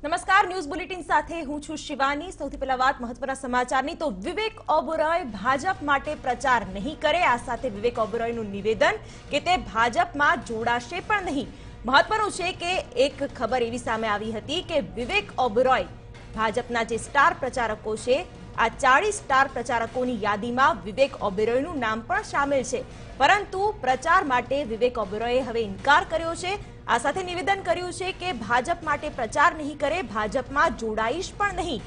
નમસ્કાર news bulletin સાથે હું છું શિવાની। સૌથી પહેલા વાત મહત્વના સમાચારની તો વિવેક ઓબેરોય ભાજપ માટે પ્રચાર નહીં કરે। આ સાથે વિવેક ઓબેરોયનું નિવેદન કે તે ભાજપમાં જોડાશે પણ નહીં। મહત્વનું છે કે એક ખબર એવી સામે આવી હતી કે વિવેક ઓબેરોય ભાજપના જે સ્ટાર પ્રચારકો છે આ 40 સ્ટાર પ્રચારકોની યાદીમાં વિવેક ઓબેરોયનું નામ પણ શામેલ છે, પરંતુ પ્રચાર માટે વિવેક ઓબેરોયે હવે ઇનકાર કર્યો છે। આ સાથે નિવેદન કર્યું છે કે ભાજપ માટે પ્રચાર નહીં કરે, ભાજપમાં જોડાઈશ પણ નહીં।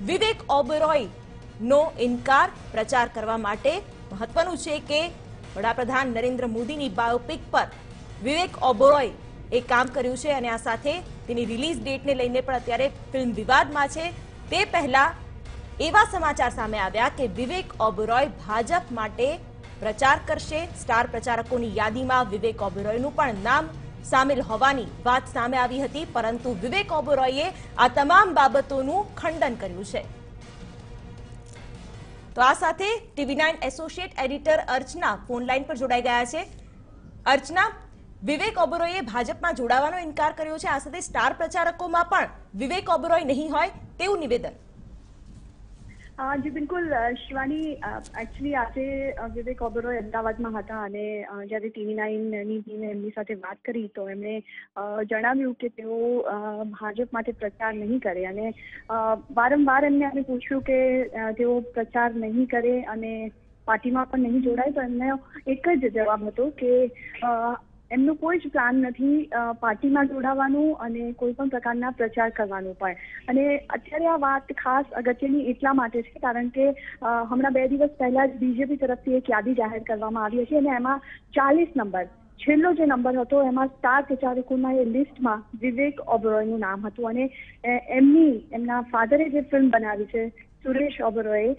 વિવેક ઓબેરોયનો ઇનકાર પ્રચાર કરવા માટે મહત્વનું છે કે વડાપ્રધાન નરેન્દ્ર મોદીની બાયોપિક પર વિવેક ઓબેરોય એ કામ કર્યું છે અને આ સાથે તેની રિલીઝ ડેટને લઈને પણ અત્યારે ફિલ્મ વિવાદમાં છે। તે પહેલા એવા સમાચાર સામે આવ્યા કે વિવેક ઓબેરોય ભાજપ માટે પ્રચાર કરશે। સ્ટાર પ્રચારકોની યાદીમાં વિવેક ઓબેરોયનું પણ નામ સામેલ હોવાની વાત સામે આવી હતી, પરંતુ વિવેક ઓબેરોયે આ તમામ બાબતોનું ખંડન કર્યું છે। તો આ સાથે TV9 એસોસિએટ એડિટર અર્ચના ફોન લાઈન પર જોડાઈ ગયા છે। અર્ચના, વિવેક ઓબેરોયે ભાજપમાં જોડાવાનો ઇનકાર કર્યો છે, આ સાથે સ્ટાર પ્રચારકોમાં પણ વિવેક ઓબેરોય નહીં હોય તેવું નિવેદન। જી બિલકુલ શિવાની, એકચ્યુઅલી આજે વિવેક ઓબેરોય અમદાવાદમાં હતા અને જ્યારે TV9ની ટીમે એમની સાથે વાત કરી તો એમણે જણાવ્યું કે તેઓ ભાજપ માટે પ્રચાર નહીં કરે અને વારંવાર એમને અમે પૂછ્યું કે તેઓ પ્રચાર નહીં કરે અને પાર્ટીમાં પણ નહીં જોડાય, તો એમનો એક જ જવાબ હતો કે એમનો કોઈ જ પ્લાન નથી પાર્ટીમાં જોડાવાનું અને કોઈ પણ પ્રકારના પ્રચાર કરવાનું પણ। અને અત્યારે આ વાત ખાસ અગત્યની એટલા માટે છે કારણ કે હમણાં 2 દિવસ પહેલા જ બીજેપી તરફથી એક યાદી જાહેર કરવામાં આવી હતી અને એમાં 40 નંબર, છેલ્લો જે નંબર હતો એમાં સ્ટાર પ્રચારકોના એ લિસ્ટમાં વિવેક ઓબેરોયનું નામ હતું અને એમના ફાધરે જે ફિલ્મ બનાવી છે સુરેશ ઓબેરોય,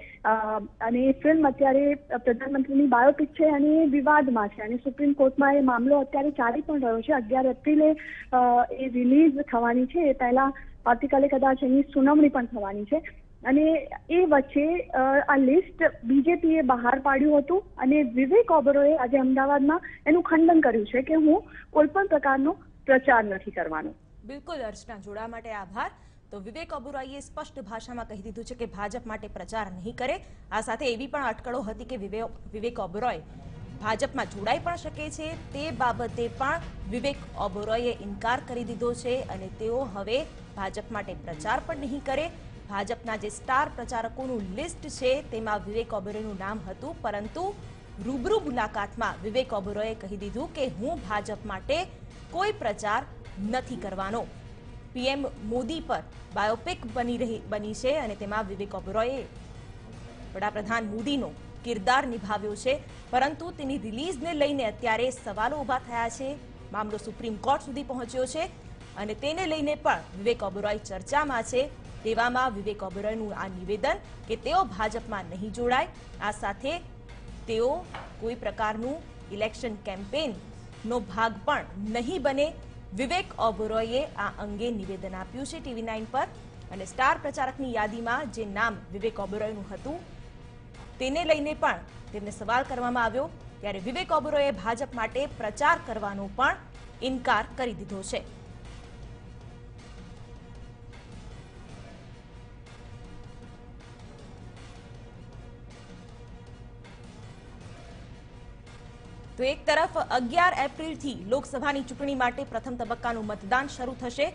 અને એ ફિલ્મ અત્યારે પ્રધાનમંત્રીની બાયોપિક છે અને એ વિવાદમાં છે અને સુપ્રીમ કોર્ટમાં એ મામલો અત્યારે ચાલી પણ રહ્યો છે। 11 એપ્રિલે એ રિલીઝ થવાની છે, એ પહેલા આવતીકાલે કદાચ એની સુનાવણી પણ થવાની છે અને એ વચ્ચે આ લિસ્ટ બીજેપીએ બહાર પાડ્યું હતું અને વિવેક ઓબેરોયે આજે અમદાવાદમાં એનું ખંડન કર્યું છે કે હું કોઈ પણ પ્રકારનો પ્રચાર નથી કરવાનો। બિલકુલ અર્ચના, જોડાવા માટે આભાર। તો વિવેક ઓબેરોયે સ્પષ્ટ ભાષામાં કહી દીધું છે કે ભાજપ માટે પ્રચાર નહીં કરે। આ સાથે એવી પણ અટકળો હતી કે વિવેક ઓબેરોય ભાજપમાં જોડાઈ પણ શકે છે, તે બાબતે પણ વિવેક ઓબેરોયે ઇનકાર કરી દીધો છે અને તેઓ હવે ભાજપ માટે પ્રચાર પણ નહીં કરે। ભાજપના જે સ્ટાર પ્રચારકોનું લિસ્ટ છે તેમાં વિવેક ઓબેરોયનું નામ હતું, પરંતુ રૂબરૂ મુલાકાતમાં વિવેક ઓબેરોયે કહી દીધું કે હું ભાજપ માટે કોઈ પ્રચાર નથી કરવાનો। પીએમ મોદી પર બાયોપિક બની છે અને તેમાં વિવેક ઓબેરોયે વડાપ્રધાન મોદીનો કિરદાર નિભાવ્યો છે, પરંતુ તેની રિલીઝને લઈને અત્યારે સવાલો ઊભા થયા છે। મામલો સુપ્રીમ કોર્ટ સુધી પહોંચ્યો છે અને તેને લઈને પણ વિવેક ઓબેરોય ચર્ચામાં છે। તેવામાં વિવેક ઓબેરોયનું આ નિવેદન કે તેઓ ભાજપમાં નહીં જોડાય, આ સાથે તેઓ કોઈ પ્રકારનું ઇલેક્શન કેમ્પેનનો ભાગ પણ નહીં બને, વિવેક ઓબેરોયે આ અંગે નિવેદન આપ્યું છે TV9 પર। અને સ્ટાર પ્રચારકની યાદીમાં જે નામ વિવેક ઓબેરોયનું હતું તેને લઈને પણ તેમને સવાલ કરવામાં આવ્યો, ત્યારે વિવેક ઓબેરોયે ભાજપ માટે પ્રચાર કરવાનો પણ ઇનકાર કરી દીધો છે। તો એક તરફ 11 એપ્રિલથી લોકસભાની ચૂંટણી માટે પ્રથમ તબક્કાનું મતદાન શરૂ થશે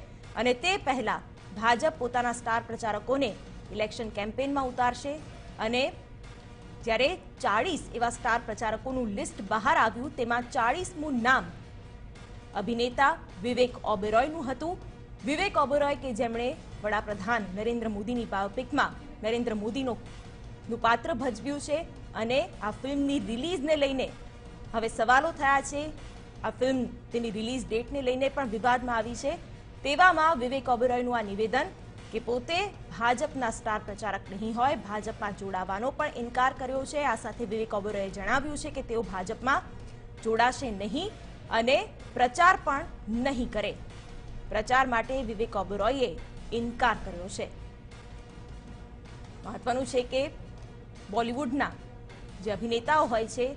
અને તે પહેલા ભાજપ પોતાના સ્ટાર પ્રચારકોને ઇલેક્શન કેમ્પેનમાં ઉતારશે અને જ્યારે 40 એવા સ્ટાર પ્રચારકોનું લિસ્ટ બહાર આવ્યું તેમાં 40મું નામ અભિનેતા વિવેક ઓબેરોયનું હતું। વિવેક ઓબેરોય કે જેમણે વડાપ્રધાન નરેન્દ્ર મોદીની બાયોપિકમાં નરેન્દ્ર મોદીનું પાત્ર ભજવ્યું છે અને આ ફિલ્મની રિલીઝને લઈને હવે સવાલો થયા છે। આ ફિલ્મ તેની રિલીઝ ડેટને લઈને પણ વિવાદમાં આવી છે। તેવામાં વિવેક ઓબેરોયનું આ નિવેદન કે પોતે ભાજપના સ્ટાર પ્રચારક નહીં હોય, ભાજપમાં જોડાવાનો પણ ઇનકાર કર્યો છે। આ સાથે વિવેક ઓબેરોયે જણાવ્યું છે કે તેઓ ભાજપમાં જોડાશે નહીં અને પ્રચાર પણ નહીં કરે। પ્રચાર માટે વિવેક ઓબેરોયે ઇનકાર કર્યો છે। મહત્વનું છે કે બોલિવૂડના જે અભિનેતાઓ હોય છે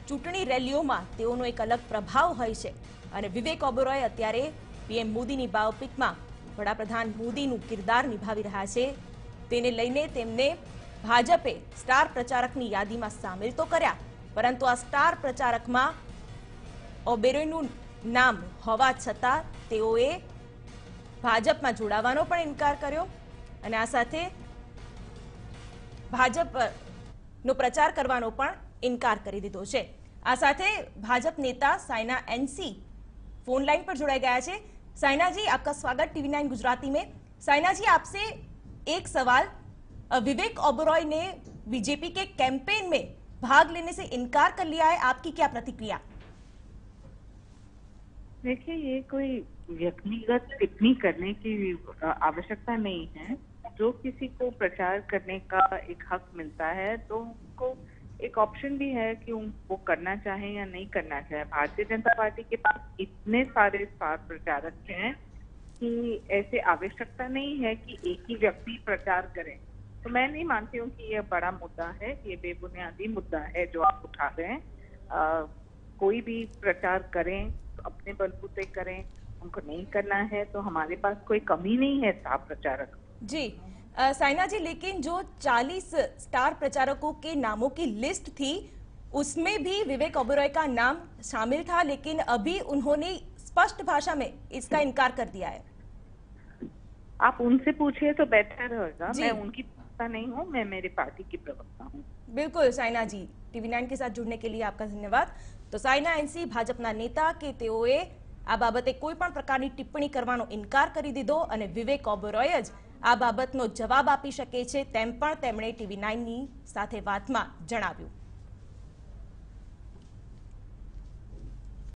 ચૂંટણી રેલીઓમાં તેઓનો એક અલગ પ્રભાવ હોય છે અને વિવેક ઓબેરોય અત્યારે પીએમ મોદીની બાયોપિકમાં વડાપ્રધાન મોદીનું કિરદાર નિભાવી રહ્યા છે તેને લઈને તેમને ભાજપે સ્ટાર પ્રચારકની યાદીમાં સામેલ તો કર્યા, પરંતુ આ સ્ટાર પ્રચારકમાં ઓબેરોયનું નામ હોવા છતાં તેઓએ ભાજપમાં જોડાવાનો પણ ઇનકાર કર્યો અને આ સાથે ભાજપનો પ્રચાર કરવાનો પણ ઇનકાર કરી દીધો છે। આ સાથે ભાજપ નેતા સાયના એનસી फोन लाइन पर जुड़ाई गया है। साइना जी, आपका स्वागत TV9 गुजराती में। साइना जी, आपसे एक सवाल, विवेक ओबेरॉय ने बीजेपी के कैंपेन में भाग लेने से इनकार कर लिया है, आपकी क्या प्रतिक्रिया? देखिए, ये कोई व्यक्तिगत टिप्पणी करने की आवश्यकता नहीं है। जो किसी को प्रचार करने का एक हक मिलता है तो उनको एक ऑप्शन भी है कि वो करना चाहे या नहीं करना चाहे। भारतीय जनता पार्टी के पास इतने सारे स्टार प्रचारक हैं कि ऐसे आवश्यकता नहीं है कि एक ही व्यक्ति प्रचार करे। तो मैं नहीं मानती हूँ कि ये बड़ा मुद्दा है, ये बेबुनियादी मुद्दा है जो आप उठा रहे हैं। कोई भी प्रचार करें तो अपने बलबूते करें, उनको नहीं करना है तो हमारे पास कोई कमी नहीं है स्टार प्रचारक जी। साइना जी, लेकिन जो 40 स्टार प्रचारकों के नामों की लिस्ट थी उसमें भी विवेक ओबेरॉय का नाम शामिल था, लेकिन अभी उन्होंने स्पष्ट भाषा में इसका इनकार कर दिया है। आप उनसे पूछिए तो बेहतर होगा। मैं उनकी प्रवक्ता नहीं हूँ, मैं मेरी पार्टी की प्रवक्ता हूँ। बिल्कुल साइना जी, TV9 के साथ जुड़ने के लिए आपका धन्यवाद। तो साइना एनसी भाजपना नेता के तेओए आ बाबते कोई पण प्रकारनी टिप्पणी करवानो इनकार करी दीधो અને વિવેક ઓબેરોય જ આ બાબતનો જવાબ આપી શકે છે તેમ પણ તેમણે TV9 ની સાથે વાતમાં જણાવ્યું।